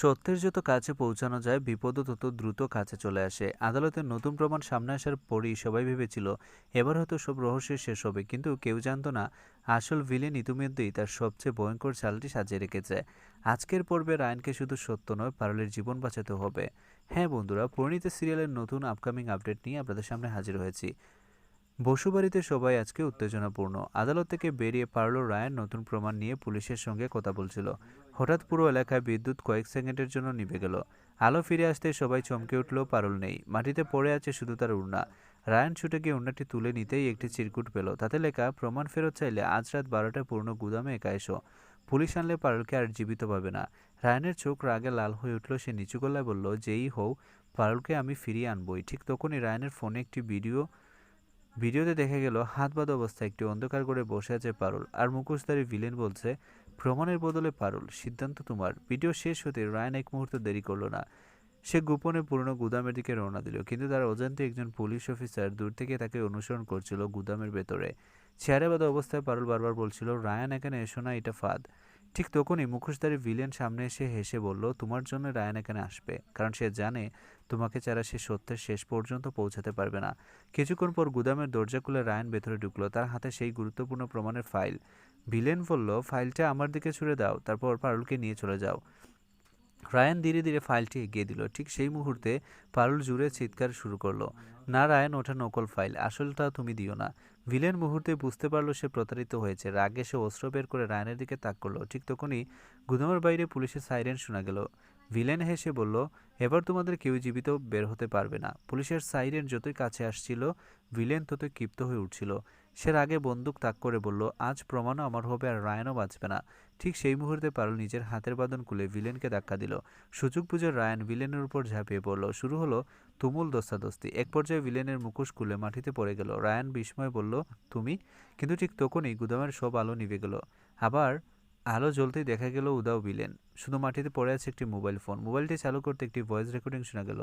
সত্যের যত কাছে পৌঁছানো যায় বিপদও তত দ্রুত কাছে চলে আসে। আদালতের নতুন প্রমাণ সামনে আসার পরই সবাই ভেবেছিল এবার হয়তো সব রহস্য শেষ হবে, কিন্তু কেউ জানতো না আসল ভিলেন ইতিমধ্যেই তার সবচেয়ে ভয়ঙ্কর চালটি সাজিয়ে রেখেছে। আজকের পর্বে রায়নকে শুধু সত্য নয়, পারুলের জীবন বাঁচাতে হবে। হ্যাঁ বন্ধুরা, পরিণীতা সিরিয়ালের নতুন আপকামিং আপডেট নিয়ে আপনাদের সামনে হাজির হয়েছি। বসুবাড়িতে সবাই আজকে উত্তেজনাপূর্ণ। আদালত থেকে বেরিয়ে পারল রায়ান নতুন প্রমাণ নিয়ে পুলিশের সঙ্গে কথা বলছিল। হঠাৎ পুরো এলাকায় বিদ্যুৎ কয়েক সেকেন্ডের জন্য নিভে গেল। আলো ফিরে আসতে সবাই চমকে উঠল। পারুল নেই, মাটিতে পড়ে আছে শুধু তার উড়না। রায়ান ছুটে গিয়ে উড়নাটি তুলে নিতেই একটি চিরকুট পেল, তাতে লেখা প্রমাণ ফেরত চাইলে আজ রাত 12টায় পুরনো গুদামে একা এসো। পুলিশ আনলে পারুলকে আর জীবিত পাবে না। রায়ানের চোখ রাগে লাল হয়ে উঠল। সে নিচু গলায় বলল, যেই হও পারুলকে আমি ফিরিয়ে আনবই। ঠিক তখনই রায়ানের ফোনে একটি ভিডিওতে দেখা গেল হাত বাঁধা অবস্থায় একটি অন্ধকার করে বসে আছে পারুল, আর মুখোশধারী ভিলেন বলছে, প্রমাণের বদলে পারুল, সিদ্ধান্ত তোমার। ভিডিও শেষ হতে রায়ান এক মুহূর্ত দেরি করলো না। সে গোপনে পুরনো গুদামের দিকে রওনা দিল, কিন্তু তার অজান্তে একজন পুলিশ অফিসার দূর থেকে তাকে অনুসরণ করছিল গুদামের ভেতরে। চেয়ারে বাঁধা অবস্থায় পারুল বারবার বলছিল, রায়ান এখানে এসো না, এটা ফাঁদ। ঠিক তখনই মুখোশধারী ভিলেন সামনে এসে হেসে বলল, তোমার জন্য রায়ান এখানে আসবে, কারণ সে জানে তোমাকে ছাড়া সে সত্যের শেষ পর্যন্ত পৌঁছাতে পারবে না। কিছুক্ষণ পর গুদামের দরজা খুলে রায়ান ভেতরে ঢুকলো, তার হাতে সেই গুরুত্বপূর্ণ প্রমাণের ফাইল। ভিলেন বলল, ফাইলটা আমার দিকে ছুড়ে দাও, তারপর পারুলকে নিয়ে চলে যাও। রায়ান ধীরে ধীরে ফাইলটি এগিয়ে দিল। ঠিক সেই মুহূর্তে পারুল জুড়ে চিৎকার শুরু করলো, না রায়ান, ওটা নকল ফাইল, আসলটা তুমি দিও না। ভিলেন মুহূর্তে বুঝতে পারলো সে প্রতারিত হয়েছে। রাগে সে অস্ত্র বের করে রায়ানের দিকে তাক করলো। ঠিক তখনই গুদামের বাইরে পুলিশের সাইরেন শোনা গেল। ভিলেন হেসে বলল, এবার তোমাদের কেউ জীবিত বের হতে পারবে না। পুলিশের সাইরেন যতই কাছে আসছিল ভিলেন ততই ক্ষিপ্ত হয়ে উঠছিল। সে রাগে বন্দুক তাক করে বলল, আজ প্রমাণও আমার হবে আর রায়ানও বাঁচবে না। ঠিক সেই মুহূর্তে পারুল নিজের হাতের বাঁধন খুলে ভিলেনকে ধাক্কা দিল। সুযোগ বুঝে রায়ান ভিলেনের উপর ঝাঁপিয়ে পড়ল। শুরু হলো তুমুল ধস্তাধস্তি। এক পর্যায়ে ভিলেনের মুখোশ খুলে মাটিতে পড়ে গেল। রায়ান বিস্ময়ে বলল, তুমি? কিন্তু ঠিক তখনই গুদামের সব আলো নিভে গেল। আবার আলো জ্বলতেই দেখা গেল উধাও ভিলেন। শুধু মাটিতে পড়ে আছে একটি মোবাইল ফোন। মোবাইলটি চালু করতে একটি ভয়েস রেকর্ডিং শোনা গেল।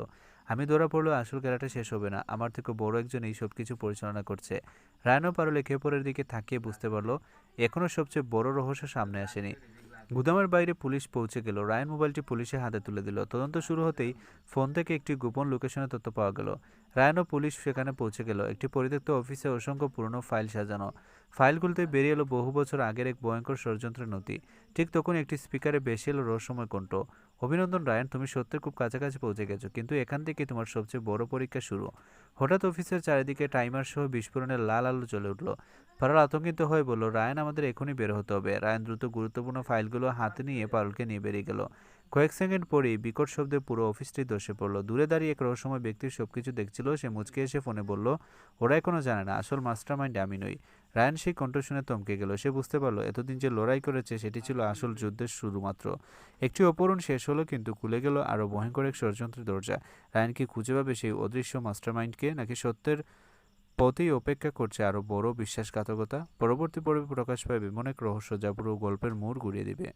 আমি ধরা পড়লেও আসল খেলাটা শেষ হবে না, আমার থেকে বড় একজন এই সব কিছু পরিচালনা করছে। রায়ানও পারুল একে অপরের দিকে তাকিয়ে বুঝতে পারল এখনও সবচেয়ে বড় রহস্য সামনে আসেনি। গুদামের বাইরে পুলিশ পৌঁছে গেল। রায়ান মোবাইলটি পুলিশের হাতে তুলে দিল। তদন্ত শুরু হতেই ফোন থেকে একটি গোপন লোকেশনের তথ্য পাওয়া গেল। রায়ান ও পুলিশ সেখানে পৌঁছে গেল। একটি পরিত্যক্ত অফিসে অসংখ্য পুরনো ফাইল সাজানো। ফাইলগুলোতে বেরিয়ে এলো বহু বছর আগের এক ভয়ঙ্কর ষড়যন্ত্রের নথি। ঠিক তখন একটি স্পিকারে ভেসে এলো রহস্যময় কণ্ঠ, অভিনন্দন রায়ান, তুমি সত্যের খুব কাছাকাছি পৌঁছে গেছো, কিন্তু এখান থেকে তোমার সবচেয়ে বড় পরীক্ষা শুরু। হঠাৎ অফিসের চারিদিকে টাইমার সহ বিস্ফোরণের লাল আলো জ্বলে উঠল। পারুল আতঙ্কিত হয়ে বলল, রায়ান, আমাদের এখনই বের হতে হবে। রায়ান দ্রুত গুরুত্বপূর্ণ ফাইলগুলো হাতে নিয়ে পারুলকে নিয়ে বেরিয়ে গেল। কয়েক সেকেন্ড পরেই বিকট শব্দে পুরো অফিসটি ধসে পড়ল। দূরে দাঁড়িয়ে এক রহস্যময় ব্যক্তি সবকিছু দেখছিল। সে মুচকে এসে ফোনে বলল, ওরা এখনো জানে না আসল মাস্টারমাইন্ড আমি নই। রায়ান সেই কণ্ঠ শুনে থমকে গেল। সে বুঝতে পারল এতদিন যে লড়াই করেছে সেটি ছিল আসল যুদ্ধের শুরুমাত্র। একটি অপহরণ শেষ হলো, কিন্তু খুলে গেল আরও ভয়ঙ্কর এক ষড়যন্ত্রের দরজা। রায়ান কি খুঁজে পাবে সেই অদৃশ্য মাস্টারমাইন্ডকে, নাকি সত্যের পথেই অপেক্ষা করছে আরও বড় বিশ্বাসঘাতকতা? পরবর্তী পর্বে প্রকাশ পাবে এমন এক রহস্য যা পুরো গল্পের মোড় ঘুরিয়ে দিবে।